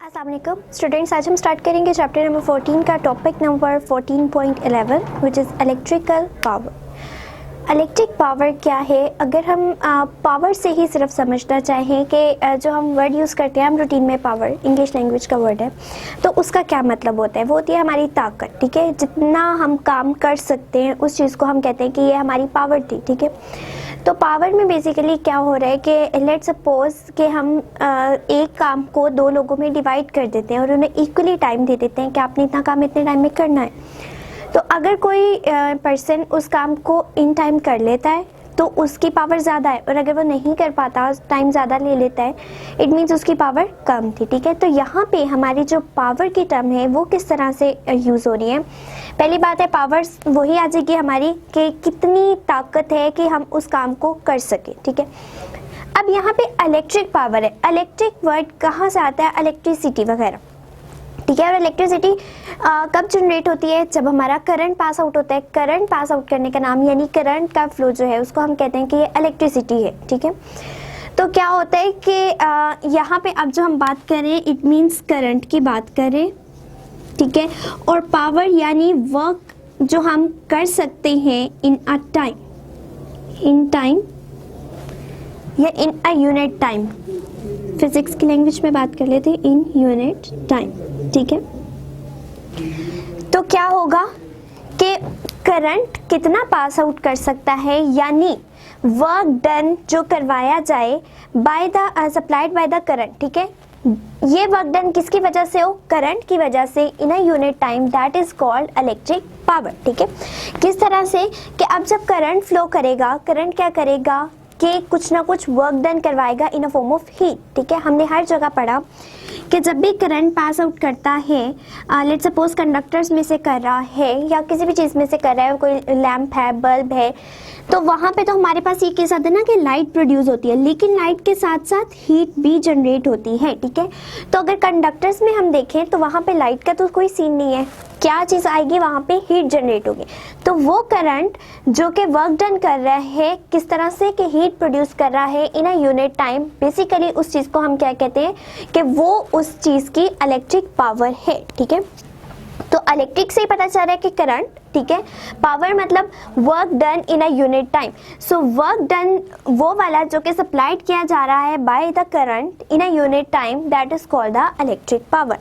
अस्सलाम वालेकुम स्टूडेंट्स, आज हम स्टार्ट करेंगे चैप्टर नंबर 14 का topic number 14.11 which is electrical power. Electric power क्या है? अगर हम पावर से ही सिर्फ समझना चाहें कि जो हम वर्ड यूज़ करते हैं हम रूटीन में, पावर इंग्लिश लैंग्वेज का वर्ड है, तो उसका क्या मतलब होता है? वो होती है हमारी ताकत, ठीक है। जितना हम काम कर सकते हैं उस चीज़ को हम कहते हैं कि ये हमारी पावर थी, ठीक है। तो पावर में बेसिकली क्या हो रहा है कि लेट्स सपोज कि हम एक काम को दो लोगों में डिवाइड कर देते हैं और उन्हें इक्वली टाइम दे देते हैं कि आपने इतना काम इतने टाइम में करना है। तो अगर कोई पर्सन उस काम को इन टाइम कर लेता है तो उसकी पावर ज़्यादा है, और अगर वो नहीं कर पाता, टाइम ज़्यादा ले लेता है, इट मीन्स उसकी पावर कम थी, ठीक है। तो यहाँ पे हमारी जो पावर की टर्म है वो किस तरह से यूज़ हो रही है? पहली बात है पावर वही आ जाएगी हमारी कि कितनी ताकत है कि हम उस काम को कर सके, ठीक है। अब यहाँ पे इलेक्ट्रिक पावर है। इलेक्ट्रिक वर्ड कहाँ से आता है? इलेक्ट्रिसिटी वगैरह, ठीक है। और इलेक्ट्रिसिटी कब जनरेट होती है? जब हमारा करंट पास आउट होता है। करंट पास आउट करने का नाम यानी करंट का फ्लो जो है उसको हम कहते हैं कि ये इलेक्ट्रिसिटी है, ठीक है। तो क्या होता है कि यहाँ पे अब जो हम बात करें इट मीन्स करंट की बात करें, ठीक है। और पावर यानी वर्क जो हम कर सकते हैं इन अ टाइम, इन टाइम या इन अ यूनिट टाइम। फिजिक्स की लैंग्वेज में बात कर लेते हैं, इन यूनिट टाइम, ठीक है। तो क्या होगा कि करंट कितना पास आउट कर सकता है, यानी वर्क डन जो करवाया जाए by the supplied by the current, ठीक है। ये वर्क डन किसकी वजह से हो? करंट की वजह से in a unit time, that is called electric power, ठीक है। किस तरह से कि अब जब करंट फ्लो करेगा, करंट क्या करेगा कि कुछ ना कुछ वर्क डन करवाएगा इन अ फॉर्म ऑफ हीट, ठीक है। हमने हर जगह पढ़ा कि जब भी करंट पास आउट करता है, लेट्स सपोज कंडक्टर्स में से कर रहा है या किसी भी चीज़ में से कर रहा है, कोई लैंप है, बल्ब है, तो वहाँ पे तो हमारे पास ये केस आता है ना कि लाइट प्रोड्यूस होती है, लेकिन लाइट के साथ साथ हीट भी जनरेट होती है, ठीक है। तो अगर कंडक्टर्स में हम देखें तो वहाँ पे लाइट का तो कोई सीन नहीं है, क्या चीज़ आएगी वहाँ पे? हीट जनरेट होगी। तो वो करंट जो कि वर्क डन कर रहा है किस तरह से कि हीट प्रोड्यूस कर रहा है इन अ यूनिट टाइम, बेसिकली उस चीज़ को हम क्या कहते हैं कि वो उस चीज़ की इलेक्ट्रिक पावर है, ठीक है। तो इलेक्ट्रिक से ही पता चल रहा है कि करंट, ठीक है। पावर मतलब work done in a unit time. So work done वो वाला जो कि सप्लाइड किया जा रहा है by the current in a unit time, that is called the electric power.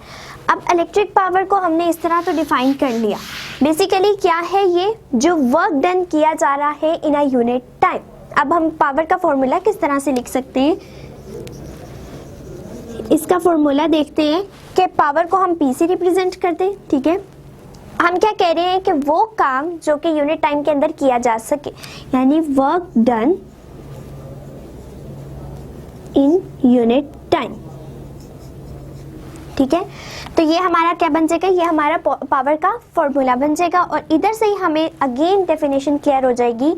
अब इलेक्ट्रिक पावर को हमने इस तरह तो डिफाइन कर लिया। बेसिकली क्या है ये? जो वर्क डन किया जा रहा है इन अ यूनिट टाइम। अब हम पावर का फॉर्मूला किस तरह से लिख सकते हैं? इसका फॉर्मूला देखते हैं कि पावर को हम पी से रिप्रेजेंट करते हैं, ठीक है। हम क्या कह रहे हैं कि वो काम जो कि यूनिट टाइम के अंदर किया जा सके, यानी work done in unit time, ठीक है। तो ये हमारा क्या बन जाएगा? ये हमारा पावर का फॉर्मूला बन जाएगा। और इधर से ही हमें अगेन डेफिनेशन क्लियर हो जाएगी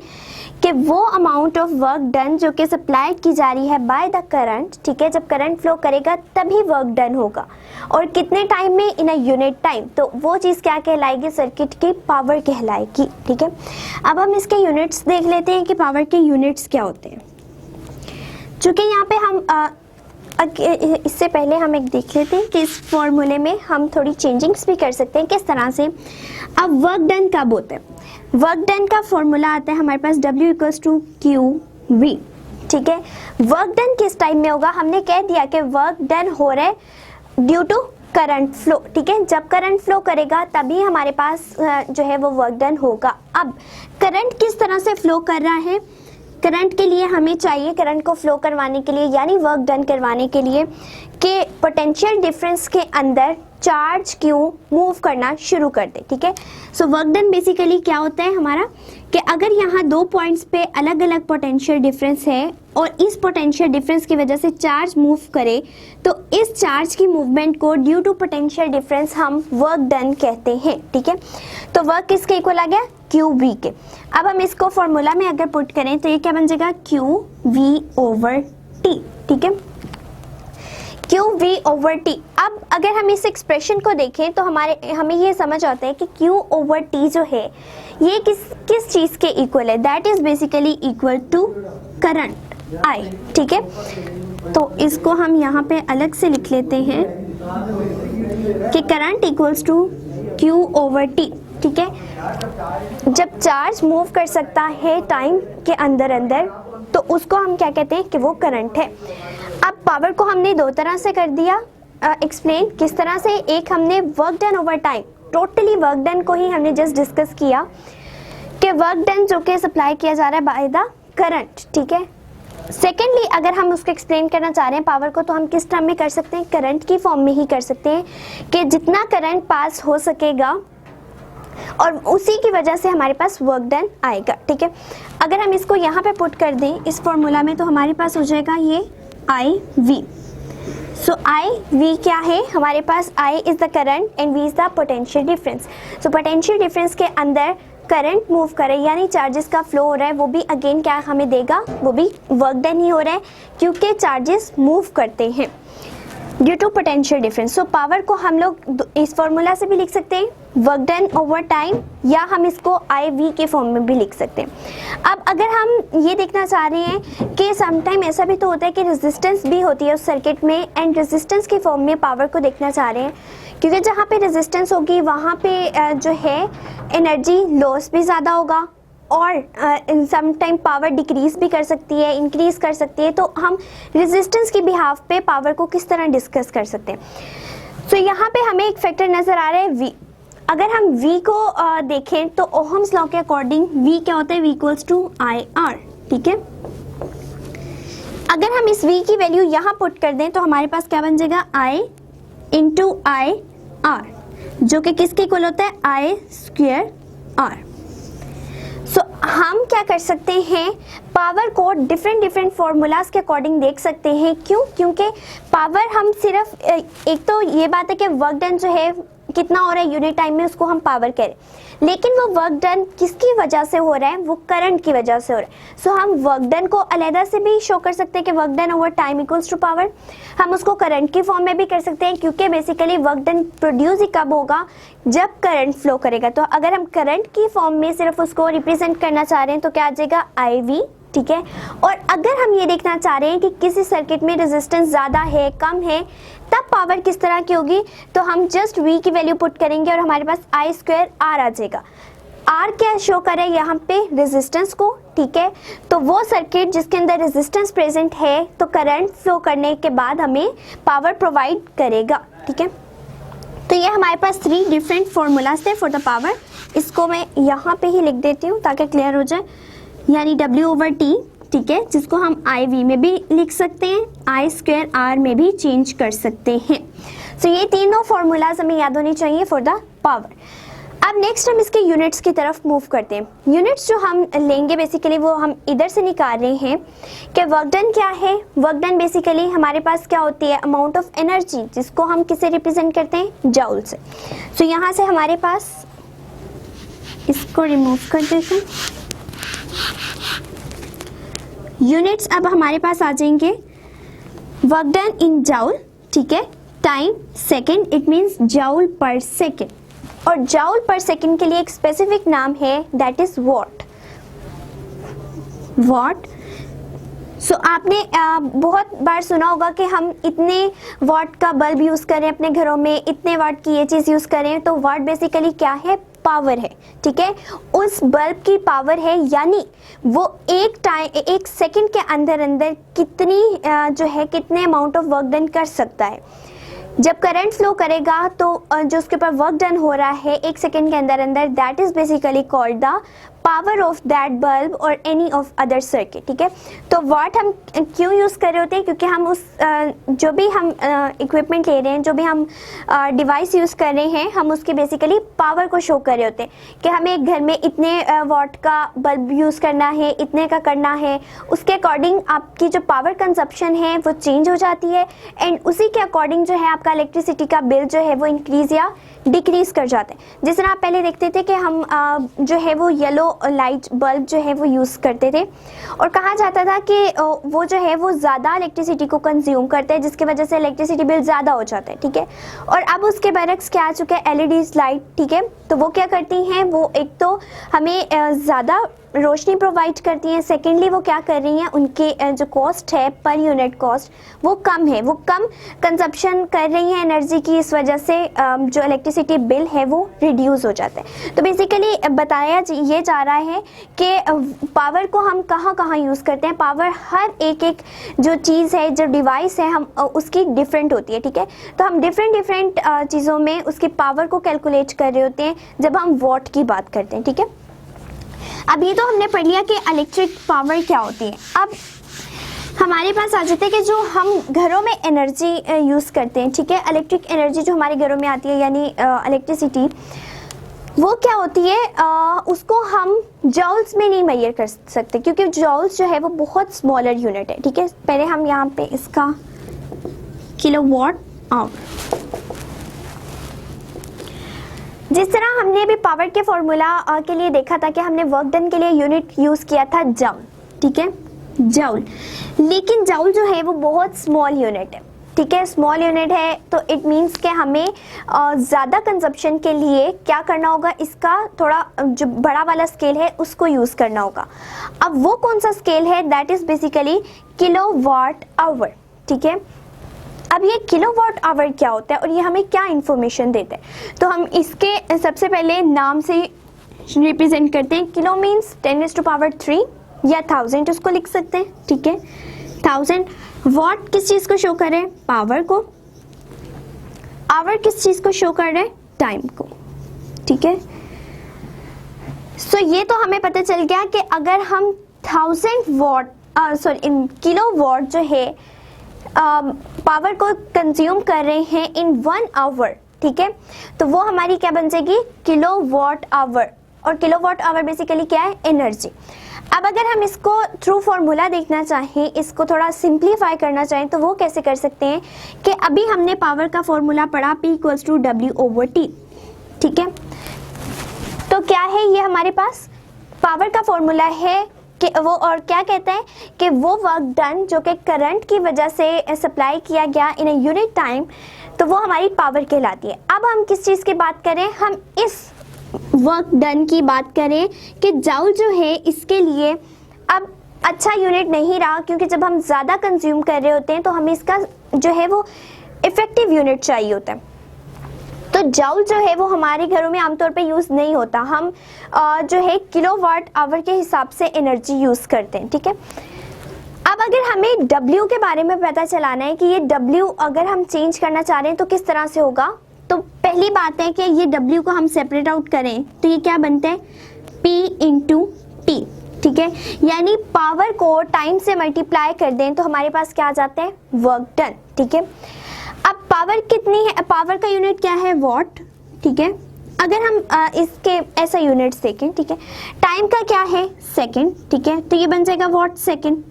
कि वो अमाउंट ऑफ वर्क डन जो कि सप्लाई की जा रही है बाय द करंट, ठीक है। जब करंट फ्लो करेगा तभी वर्क डन होगा, और कितने टाइम में? इन अ यूनिट टाइम। तो वो चीज़ क्या कहलाएगी? सर्किट की पावर कहलाएगी, ठीक है। अब हम इसके यूनिट्स देख लेते हैं कि पावर के यूनिट्स क्या होते हैं। चूँकि यहाँ पे हम इससे पहले हम एक देख लेते हैं कि इस फॉर्मूले में हम थोड़ी चेंजिंग्स भी कर सकते हैं। किस तरह से? अब वर्क डन कब होता है? वर्क डन का फॉर्मूला आता है हमारे पास W=QV, ठीक है। वर्क डन किस टाइम में होगा? हमने कह दिया कि वर्क डन हो रहा है ड्यू टू करंट फ्लो, ठीक है। जब करंट फ्लो करेगा तभी हमारे पास जो है वो वर्क डन होगा। अब करंट किस तरह से फ्लो कर रहा है? करंट के लिए हमें चाहिए, करंट को फ्लो करवाने के लिए यानी वर्क डन करवाने के लिए, कि पोटेंशियल डिफरेंस के अंदर चार्ज क्यू मूव करना शुरू कर दे, ठीक है। सो वर्क डन बेसिकली क्या होता है हमारा कि अगर यहाँ दो पॉइंट्स पे अलग अलग पोटेंशियल डिफरेंस है और इस पोटेंशियल डिफरेंस की वजह से चार्ज मूव करे, तो इस चार्ज की मूवमेंट को ड्यू टू पोटेंशियल डिफरेंस हम वर्क डन कहते हैं, ठीक है। तो वर्क किसके इक्वल आ गया? QV के। अब हम इसको फॉर्मूला में अगर पुट करें तो ये क्या बन जाएगा? QV/T, ठीक है। QV/T। अब अगर हम इस एक्सप्रेशन को देखें तो हमें ये समझ आता है कि Q/T जो है ये किस चीज़ के इक्वल है? That is basically equal to current I, ठीक है। तो इसको हम यहाँ पे अलग से लिख लेते हैं कि current equals to Q over T, ठीक है। जब चार्ज मूव कर सकता है टाइम के अंदर अंदर तो उसको हम क्या कहते हैं कि वो करंट है। अब पावर को हमने दो तरह से कर दिया एक्सप्लेन। किस तरह से? एक हमने work done over time, totally work done को ही हमने जस्ट डिस्कस किया कि वर्क डन जो कि सप्लाई किया जा रहा है बाय द करंट, ठीक है। सेकेंडली अगर हम उसको एक्सप्लेन करना चाह रहे हैं पावर को, तो हम किस टर्म में कर सकते हैं? करंट की फॉर्म में ही कर सकते हैं कि जितना करंट पास हो सकेगा और उसी की वजह से हमारे पास वर्क डन आएगा, ठीक है। अगर हम इसको यहाँ पे पुट कर दें इस फॉर्मूला में तो हमारे पास हो जाएगा ये IV। सो IV क्या है? हमारे पास I is the current and V is the potential difference. So potential difference के अंदर करंट मूव करे यानी चार्जेस का फ्लो हो रहा है, वो भी अगेन क्या हमें देगा? वो भी वर्क डन ही हो रहा है क्योंकि चार्जेस मूव करते हैं due to potential difference. So power को हम लोग इस फॉर्मूला से भी लिख सकते हैं वर्क डन ओवर टाइम, या हम इसको IV के फॉर्म में भी लिख सकते हैं। अब अगर हम ये देखना चाह रहे हैं कि समटाइम ऐसा भी तो होता है कि रेजिस्टेंस भी होती है उस सर्किट में, एंड रेजिस्टेंस के फॉर्म में पावर को देखना चाह रहे हैं, क्योंकि जहाँ पे रेजिस्टेंस होगी वहाँ पे जो है एनर्जी लॉस भी ज़्यादा होगा और सम टाइम पावर डिक्रीज भी कर सकती है, इंक्रीज कर सकती है। तो हम रेजिस्टेंस की बिहाफ पे पावर को किस तरह डिस्कस कर सकते हैं? तो यहाँ पे हमें एक फैक्टर नज़र आ रहा है V। अगर हम V को देखें तो ओहम्स लॉ के अकॉर्डिंग V क्या होता है? V इक्वल्स टू IR, ठीक है। अगर हम इस V की वैल्यू यहाँ पुट कर दें तो हमारे पास क्या बन जाएगा? I इंटू IR, जो कि किसके इक्वल होता है? I square R। सो हम क्या कर सकते हैं? पावर को डिफरेंट फॉर्मूलाज के अकॉर्डिंग देख सकते हैं। क्यों? क्योंकि पावर हम सिर्फ एक तो ये बात है कि वर्क डन जो है कितना हो रहा है यूनिट टाइम में, उसको हम पावर कह रहे हैं, लेकिन वो वर्क डन किसकी वजह से हो रहा है? वो करंट की वजह से हो रहा है। सो हम वर्क डन को अलहदा से भी शो कर सकते हैं कि work done over time equals to power. हम उसको करंट की फॉर्म में भी कर सकते हैं क्योंकि बेसिकली वर्क डन प्रोड्यूस ही कब होगा? जब करंट फ्लो करेगा। तो अगर हम करंट की फॉर्म में सिर्फ उसको रिप्रेजेंट करना चाह रहे हैं तो क्या आ जाएगा? IV, ठीक है। और अगर हम ये देखना चाह रहे हैं कि किसी सर्किट में रेजिस्टेंस ज़्यादा है कम है, तब पावर किस तरह की होगी, तो हम जस्ट V की वैल्यू पुट करेंगे और हमारे पास I स्क्वायर R आ जाएगा। R क्या शो करे यहाँ पे? रेजिस्टेंस को, ठीक है। तो वो सर्किट जिसके अंदर रेजिस्टेंस प्रेजेंट है तो करंट फ्लो करने के बाद हमें पावर प्रोवाइड करेगा, ठीक है। तो ये हमारे पास 3 डिफरेंट फॉर्मूलाज थे फॉर द पावर। इसको मैं यहाँ पे ही लिख देती हूँ ताकि क्लियर हो जाए, यानी W ओवर T, ठीक है, जिसको हम IV में भी लिख सकते हैं, I स्क्वायर R में भी चेंज कर सकते हैं। सो ये तीनों फॉर्मूलाज हमें याद होनी चाहिए फॉर द पावर। अब नेक्स्ट हम इसके यूनिट्स की तरफ मूव करते हैं। यूनिट्स जो हम लेंगे बेसिकली वो हम इधर से निकाल रहे हैं कि वर्क डन क्या है। वर्क डन बेसिकली हमारे पास क्या होती है? अमाउंट ऑफ एनर्जी, जिसको हम किसे रिप्रेजेंट करते हैं? जूल से। सो यहाँ से हमारे पास इसको रिमूव कर देते हैं। यूनिट्स अब हमारे पास आ जाएंगे वर्क डन इन जूल, ठीक है। Time second, it means joule पर सेकेंड, और जूल पर सेकेंड के लिए एक स्पेसिफिक नाम है, दैट इज वॉट। वॉट। सो आपने बहुत बार सुना होगा कि हम इतने वाट का बल्ब यूज़ करें अपने घरों में, इतने वाट की ये चीज़ यूज़ करें। तो वाट बेसिकली क्या है? पावर है, ठीक है। उस बल्ब की पावर है, यानी वो एक सेकंड के अंदर अंदर कितनी जो है कितने अमाउंट ऑफ वर्क डन कर सकता है। जब करंट फ्लो करेगा तो जो उसके ऊपर वर्क डन हो रहा है एक सेकंड के अंदर अंदर, that is basically called the power of that bulb और एनी ऑफ अदर सर्किट, ठीक है। तो वाट हम क्यों यूज़ कर रहे होते हैं? क्योंकि हम उस जो भी हम इक्विपमेंट ले रहे हैं, जो भी हम डिवाइस यूज़ कर रहे हैं, हम उसकी बेसिकली पावर को शो कर रहे होते हैं कि हमें एक घर में इतने वाट का बल्ब यूज़ करना है, इतने का करना है। उसके अकॉर्डिंग आपकी जो पावर कंजप्शन है वो चेंज हो जाती है, एंड उसी के अकॉर्डिंग जो है आपका इलेक्ट्रिसिटी का बिल जो है वो इंक्रीज या डिक्रीज कर जाते हैं। जिस तरह आप पहले देखते थे कि हम जो है वो येलो लाइट बल्ब जो है वो यूज़ करते थे, और कहा जाता था कि वो जो है वो ज़्यादा इलेक्ट्रिसिटी को कंज्यूम करते हैं, जिसकी वजह से इलेक्ट्रिसिटी बिल ज़्यादा हो जाता है, ठीक है। और अब उसके बरक्स क्या आ चुका है? LED लाइट, ठीक है। तो वो क्या करती हैं? वो एक तो हमें ज़्यादा रोशनी प्रोवाइड करती हैं, सेकेंडली वो क्या कर रही हैं, उनके जो कॉस्ट है पर यूनिट कॉस्ट वो कम है, वो कम कंजप्शन कर रही हैं एनर्जी की, इस वजह से जो इलेक्ट्रिसिटी बिल है वो रिड्यूस हो जाता है। तो बेसिकली बताया ये जा रहा है कि पावर को हम कहाँ कहाँ यूज़ करते हैं। पावर हर एक जो चीज़ है, जो डिवाइस है, हम उसकी डिफरेंट होती है, ठीक है। तो हम डिफरेंट चीज़ों में उसके पावर को कैलकुलेट कर रहे होते हैं जब हम वॉट की बात करते हैं, ठीक है। अब ये तो हमने पढ़ लिया कि इलेक्ट्रिक पावर क्या होती है। अब हमारे पास आ जाते हैं कि जो हम घरों में एनर्जी यूज़ करते हैं, ठीक है, इलेक्ट्रिक एनर्जी जो हमारे घरों में आती है यानी इलेक्ट्रिसिटी, वो क्या होती है, उसको हम जॉल्स में नहीं मेजर कर सकते क्योंकि जॉल्स जो है वो बहुत स्मॉलर यूनिट है, ठीक है। पहले हम यहाँ पे इसका किलोवाट आवर, जिस तरह हमने अभी पावर के फॉर्मूला के लिए देखा था कि हमने वर्क डन के लिए यूनिट यूज़ किया था जॉल, ठीक है, जॉल। लेकिन जॉल जो है वो बहुत स्मॉल यूनिट है, ठीक है, स्मॉल यूनिट है। तो इट मीन्स कि हमें ज़्यादा कंजप्शन के लिए क्या करना होगा, इसका थोड़ा जो बड़ा वाला स्केल है उसको यूज़ करना होगा। अब वो कौन सा स्केल है, that is basically kilowatt hour, ठीक है। अब ये किलोवाट आवर क्या होता है और ये हमें क्या इंफॉर्मेशन देता है, तो हम इसके सबसे पहले नाम से रिप्रेजेंट करते हैं। किलो मीन्स 10⁻³ या 1000 उसको लिख सकते हैं, ठीक है, 1000। वॉट किस चीज़ को शो कर रहे हैं, पावर को। आवर किस चीज़ को शो कर रहे हैं, टाइम को, ठीक है। सो ये तो हमें पता चल गया कि अगर हम 1000 वॉट किलो वॉट जो है पावर को कंज्यूम कर रहे हैं इन 1 आवर, ठीक है, तो वो हमारी क्या बन जाएगी, किलोवाट आवर। और किलोवाट आवर बेसिकली क्या है, एनर्जी। अब अगर हम इसको थ्रू फॉर्मूला देखना चाहें, इसको थोड़ा सिंप्लीफाई करना चाहें, तो वो कैसे कर सकते हैं कि अभी हमने पावर का फॉर्मूला पढ़ा P = W/T, ठीक है। तो क्या है ये हमारे पास पावर का फॉर्मूला है कि वो, और क्या कहता है कि वो वर्क डन जो कि करंट की वजह से सप्लाई किया गया इन अ यूनिट टाइम, तो वो हमारी पावर कहलाती है। अब हम किस चीज़ की बात करें, हम इस वर्क डन की बात करें कि जॉल जो है इसके लिए अब अच्छा यूनिट नहीं रहा, क्योंकि जब हम ज़्यादा कंज्यूम कर रहे होते हैं तो हमें इसका जो है वो इफ़ेक्टिव यूनिट चाहिए होता है। तो जॉल जो है वो हमारे घरों में आमतौर पे यूज़ नहीं होता, हम जो है किलोवाट आवर के हिसाब से एनर्जी यूज़ करते हैं, ठीक है। अब अगर हमें W के बारे में पता चलाना है कि ये W अगर हम चेंज करना चाह रहे हैं तो किस तरह से होगा, तो पहली बात है कि ये W को हम सेपरेट आउट करें तो ये क्या बनता है, P/T, ठीक है, यानी पावर को टाइम से मल्टीप्लाई कर दें तो हमारे पास क्या आ जाता है, वर्क डन, ठीक है। अब पावर कितनी है, पावर का यूनिट क्या है, वॉट, ठीक है। अगर हम इसके ऐसा यूनिट्स देखें, ठीक है, टाइम का क्या है, सेकंड, ठीक है, तो ये बन जाएगा वॉट सेकंड।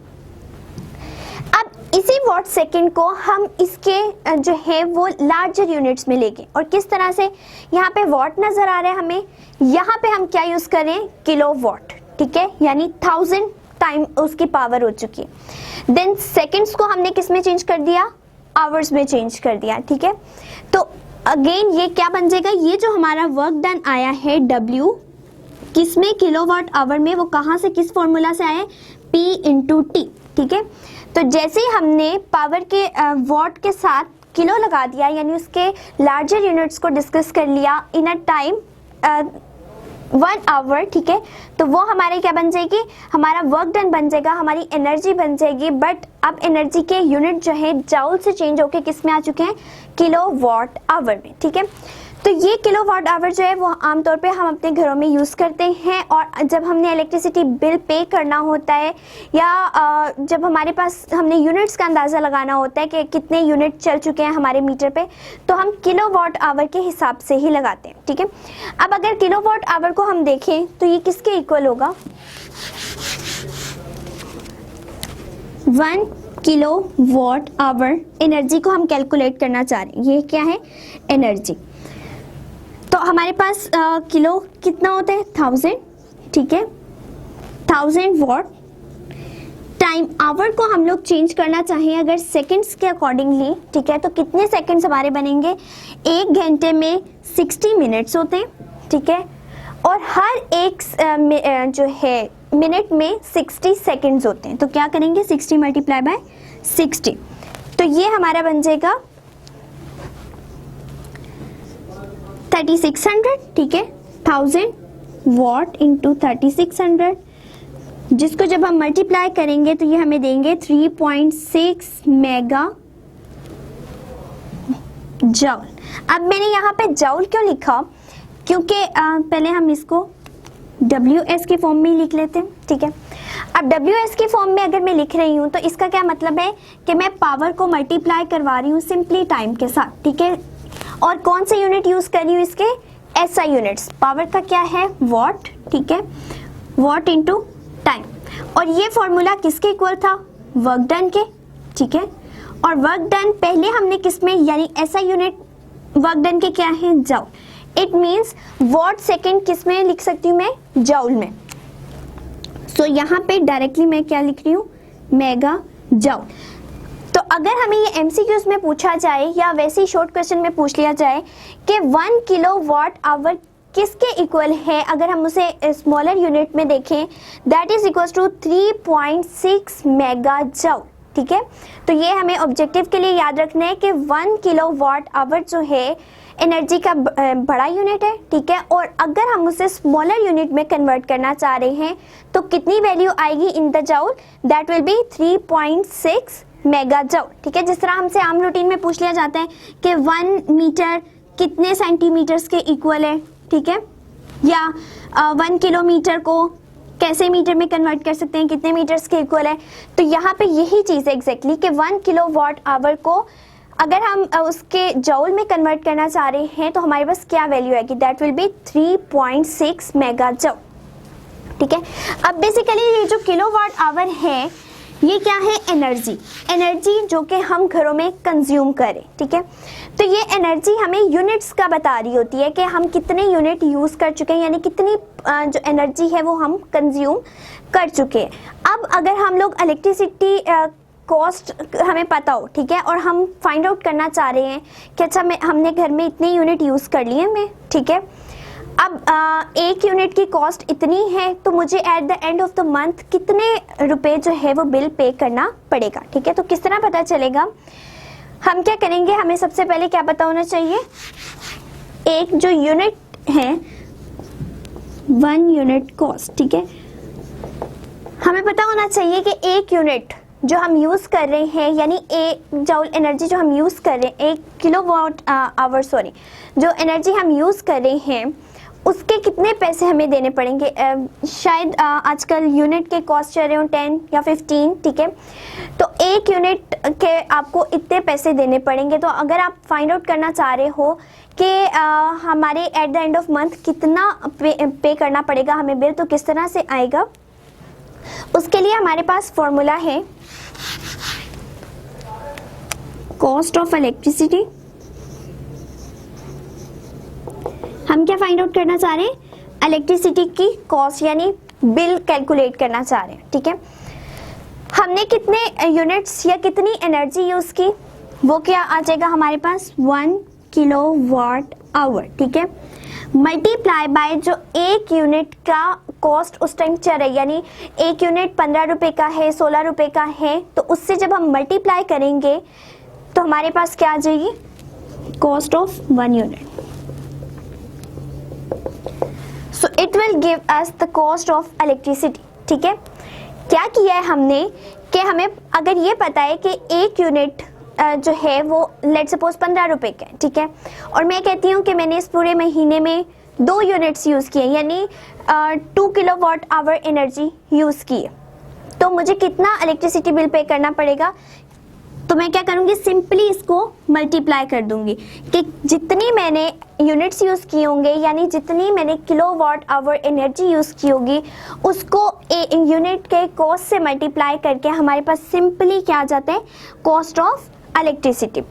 अब इसी वॉट सेकंड को हम इसके जो है वो लार्जर यूनिट्स में लेंगे, और किस तरह से, यहाँ पे वॉट नजर आ रहा है हमें, यहाँ पे हम क्या यूज करें, किलोवाट, ठीक है, यानी 1000 टाइम उसकी पावर हो चुकी है। देन सेकंड्स को हमने किस में चेंज कर दिया, आवर्स में चेंज कर दिया, ठीक है। तो अगेन ये क्या बन जाएगा, ये जो हमारा वर्क डन आया है W किस में, किलोवाट आवर में, वो कहाँ से, किस फॉर्मूला से आया है, P/T, ठीक है। तो जैसे ही हमने पावर के वॉट के साथ किलो लगा दिया, यानी उसके लार्जर यूनिट्स को डिस्कस कर लिया इन अ टाइम 1 आवर, ठीक है, तो वो हमारे क्या बन जाएगी, हमारा वर्क डन बन जाएगा, हमारी एनर्जी बन जाएगी। बट अब एनर्जी के यूनिट जो है जॉल से चेंज होके किस में आ चुके हैं, किलोवाट आवर में, ठीक है। तो ये किलोवाट आवर जो है वो आमतौर पे हम अपने घरों में यूज़ करते हैं, और जब हमने इलेक्ट्रिसिटी बिल पे करना होता है या जब हमारे पास हमने यूनिट्स का अंदाज़ा लगाना होता है कि कितने यूनिट चल चुके हैं हमारे मीटर पे, तो हम किलोवाट आवर के हिसाब से ही लगाते हैं, ठीक है। अब अगर किलोवाट आवर को हम देखें तो ये किसके इक्वल होगा, 1 किलोवाट आवर एनर्जी को हम कैलकुलेट करना चाह रहे हैं, ये क्या है, एनर्जी। तो हमारे पास किलो कितना होता है, 1000, ठीक है, 1000 वॉट। टाइम आवर को हम लोग चेंज करना चाहें अगर सेकंड्स के अकॉर्डिंगली, ठीक है, तो कितने सेकंड्स हमारे बनेंगे, 1 घंटे में 60 मिनट्स होते हैं, ठीक है। और हर एक जो है मिनट में 60 सेकेंड्स होते हैं, तो क्या करेंगे 60 मल्टीप्लाई बाय 60, तो ये हमारा बन जाएगा 3600, ठीक है, 1000 वॉट इंटू 3600, जिसको जब हम मल्टीप्लाई करेंगे तो ये हमें देंगे 3.6 मेगा जूल। अब मैंने यहाँ पे जूल क्यों लिखा, क्योंकि पहले हम इसको WS के फॉर्म में ही लिख लेते हैं, ठीक है। अब WS के फॉर्म में अगर मैं लिख रही हूँ तो इसका क्या मतलब है कि मैं पावर को मल्टीप्लाई करवा रही हूँ सिंपली टाइम के साथ, ठीक है। और कौन से यूनिट यूज कर रही हूँ इसके, SI यूनिट्स। पावर का क्या है, वॉट, ठीक है, वॉट इंटू टाइम। और ये फॉर्मूला किसके इक्वल था, वर्क डन के, ठीक है। और वर्क डन पहले हमने किस में, यानी SI यूनिट वर्क डन के क्या है, joule. It means watt second किस में लिख सकती हूँ मैं, जूल में। सो यहाँ पे डायरेक्टली मैं क्या लिख रही हूँ, मेगा जूल। तो अगर हमें ये MCQs में पूछा जाए या वैसे ही शॉर्ट क्वेश्चन में पूछ लिया जाए कि 1 किलोवाट आवर किसके इक्वल है, अगर हम उसे स्मॉलर यूनिट में देखें, that is equal to 3.6 mega joule, ठीक है। तो ये हमें ऑब्जेक्टिव के लिए याद रखना है कि 1 किलोवाट आवर जो है एनर्जी का बड़ा यूनिट है, ठीक है। और अगर हम उसे स्मॉलर यूनिट में कन्वर्ट करना चाह रहे हैं तो कितनी वैल्यू आएगी in the joule, that will be 3.6 mega joule, ठीक है। जिस तरह हमसे आम रूटीन में पूछ लिया जाता है कि 1 मीटर कितने सेंटीमीटर्स के इक्वल है, ठीक है, या 1 किलोमीटर को कैसे मीटर में कन्वर्ट कर सकते हैं, कितने मीटर्स के इक्वल है। तो यहाँ पे यही चीज़ है एग्जैक्टली कि 1 किलोवाट आवर को अगर हम उसके जूल में कन्वर्ट करना चाह रहे हैं तो हमारे पास क्या वैल्यू आएगी, that will be 3.6 mega joule, ठीक है। अब बेसिकली ये जो किलोवाट आवर है ये क्या है, एनर्जी, एनर्जी जो कि हम घरों में कंज्यूम करें, ठीक है। तो ये एनर्जी हमें यूनिट्स का बता रही होती है कि हम कितने यूनिट यूज़ कर चुके हैं, यानी कितनी जो एनर्जी है वो हम कंज्यूम कर चुके हैं। अब अगर हम लोग इलेक्ट्रिसिटी कॉस्ट हमें पता हो, ठीक है, और हम फाइंड आउट करना चाह रहे हैं कि अच्छा हमने घर में इतने यूनिट यूज़ कर लिए हैं, ठीक है। अब एक यूनिट की कॉस्ट इतनी है तो मुझे at the end of the month कितने रुपए जो है वो बिल पे करना पड़ेगा, ठीक है। तो किस तरह पता चलेगा, हम क्या करेंगे, हमें सबसे पहले क्या पता होना चाहिए, एक जो यूनिट है 1 यूनिट कॉस्ट, ठीक है। हमें पता होना चाहिए कि एक यूनिट जो हम यूज़ कर रहे हैं, यानी एक जूल एनर्जी जो हम यूज़ कर रहे हैं, 1 किलोवाट आवर सॉरी, जो एनर्जी हम यूज़ कर रहे हैं उसके कितने पैसे हमें देने पड़ेंगे। शायद आजकल यूनिट के कॉस्ट चल रहे हो 10 या 15, ठीक है। तो एक यूनिट के आपको इतने पैसे देने पड़ेंगे। तो अगर आप फाइंड आउट करना चाह रहे हो कि हमारे at the end of month कितना पे करना पड़ेगा हमें बिल, तो किस तरह से आएगा, उसके लिए हमारे पास फॉर्मूला है कॉस्ट ऑफ इलेक्ट्रिसिटी। हम क्या फाइंड आउट करना चाह रहे हैं, इलेक्ट्रिसिटी की कॉस्ट यानी बिल कैलकुलेट करना चाह रहे हैं, ठीक है। हमने कितने यूनिट्स या कितनी एनर्जी यूज की, वो क्या आ जाएगा हमारे पास 1 किलोवाट आवर, ठीक है, मल्टीप्लाई बाय जो एक यूनिट का कॉस्ट उस टाइम चल रहा है, यानी एक यूनिट 15 रुपए का है, 16 रुपए का है, तो उससे जब हम मल्टीप्लाई करेंगे तो हमारे पास क्या आ जाएगी, cost of 1 unit. So it will give us the cost of electricity, ठीक है। क्या किया है हमने कि हमें अगर ये पता है कि एक यूनिट जो है वो लेट सपोज 15 रुपए का है, ठीक है, और मैं कहती हूँ कि मैंने इस पूरे महीने में 2 यूनिट्स यूज़ किए, यानी 2 किलोवाट आवर एनर्जी यूज़ की है, तो मुझे कितना इलेक्ट्रिसिटी बिल पे करना पड़ेगा। तो मैं क्या करूँगी, सिंपली इसको मल्टीप्लाई कर दूंगी कि जितनी मैंने यूनिट्स यूज़ किए होंगे, यानी जितनी मैंने किलोवाट आवर एनर्जी यूज़ की होगी, उसको यूनिट के कॉस्ट से मल्टीप्लाई करके हमारे पास सिंपली क्या आ जाता है, कॉस्ट ऑफ इलेक्ट्रिसिटी।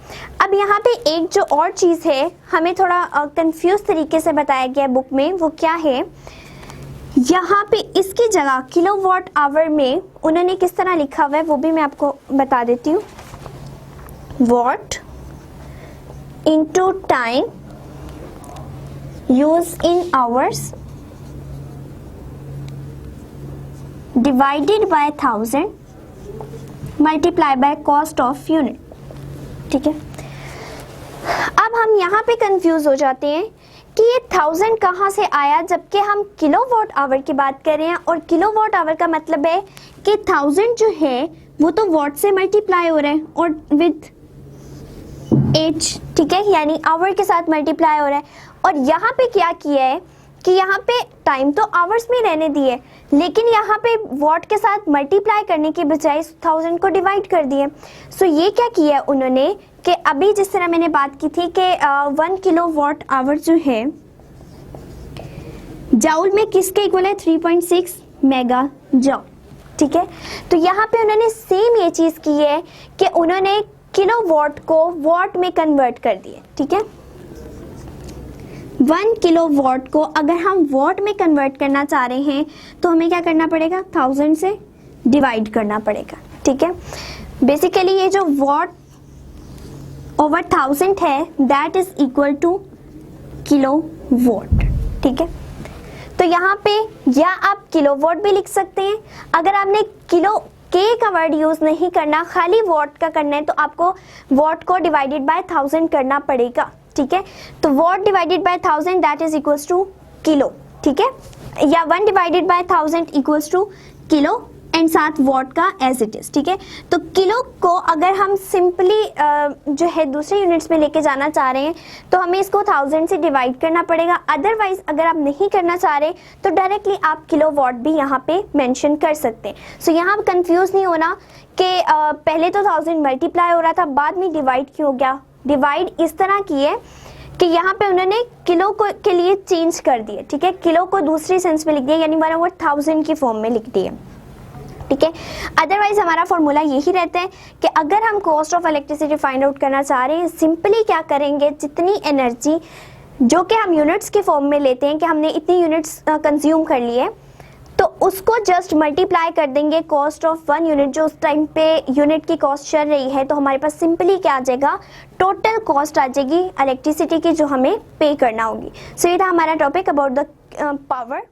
अब यहाँ पे एक जो और चीज़ है हमें थोड़ा कंफ्यूज तरीके से बताया गया है बुक में, वो क्या है, यहाँ पे इसकी जगह किलोवाट आवर में उन्होंने किस तरह लिखा हुआ है वो भी मैं आपको बता देती हूँ। What into time use in hours divided by 1000 multiply by cost of unit. ठीक है, अब हम यहाँ पे कंफ्यूज हो जाते हैं कि ये 1000 कहाँ से आया, जबकि हम किलोवाट आवर की बात कर रहे हैं और किलोवाट आवर का मतलब है कि 1000 जो है वो तो वॉट से मल्टीप्लाई हो रहा है और विद एच, ठीक है, यानी आवर के साथ मल्टीप्लाई हो रहा है। और यहाँ पे क्या किया है कि यहाँ पे टाइम तो आवर्स में रहने दिए, लेकिन यहाँ पे वॉट के साथ मल्टीप्लाई करने के बजाय 1000 को डिवाइड कर दिए। सो ये क्या किया है उन्होंने कि अभी जिस तरह मैंने बात की थी कि 1 किलोवाट आवर जो है जाउल में किसके इक्वल है, 3.6 मेगा जाउल। ठीक है, तो यहाँ पे उन्होंने सेम ये चीज़ की है कि उन्होंने किलोवाट को वॉट में कन्वर्ट कर दिए। ठीक है, 1 किलोवाट को अगर हम वॉट में कन्वर्ट करना चाह रहे हैं तो हमें क्या करना पड़ेगा, 1000 से डिवाइड करना पड़ेगा। ठीक है, बेसिकली ये जो वॉट ओवर 1000 है that is equal to kilowatt. ठीक है, तो यहाँ पे या आप किलोवाट भी लिख सकते हैं, अगर आपने किलो के का वर्ड यूज नहीं करना, खाली वॉट का करना है तो आपको वॉट को डिवाइडेड बाय 1000 करना पड़ेगा। ठीक है, तो what divided by 1000 that is equals two kilo. ठीक है, या 1 divided by 1000 equals two kilo and साथ वॉट का एज इट इज। ठीक है, तो किलो को अगर हम सिंपली जो है दूसरे यूनिट्स में लेके जाना चाह रहे हैं तो हमें इसको 1000 से डिवाइड करना पड़ेगा। अदरवाइज अगर आप नहीं करना चाह रहे तो डायरेक्टली आप किलो वॉट भी यहाँ पे मेंशन कर सकते हैं। सो यहाँ कंफ्यूज नहीं होना कि पहले तो 1000 मल्टीप्लाई हो रहा था, बाद में डिवाइड क्यों हो गया। डिवाइड इस तरह की है कि यहाँ पे उन्होंने किलो को के लिए चेंज कर दिए। ठीक है, किलो को दूसरी सेंस में लिख दिया, यानी 1/1000 की फॉर्म में लिख दिए। ठीक है, अदरवाइज हमारा फॉर्मूला यही रहता है कि अगर हम cost of electricity find out करना चाह रहे हैं, सिंपली क्या करेंगे, जितनी एनर्जी जो कि हम यूनिट्स के फॉर्म में लेते हैं कि हमने इतनी यूनिट्स कंज्यूम कर लिए तो उसको जस्ट मल्टीप्लाई कर देंगे कॉस्ट ऑफ 1 यूनिट, जो उस टाइम पे यूनिट की कॉस्ट चल रही है, तो हमारे पास सिंपली क्या आ जाएगा, टोटल कॉस्ट आ जाएगी इलेक्ट्रिसिटी की जो हमें पे करना होगी। सो ये था हमारा टॉपिक अबाउट द पावर।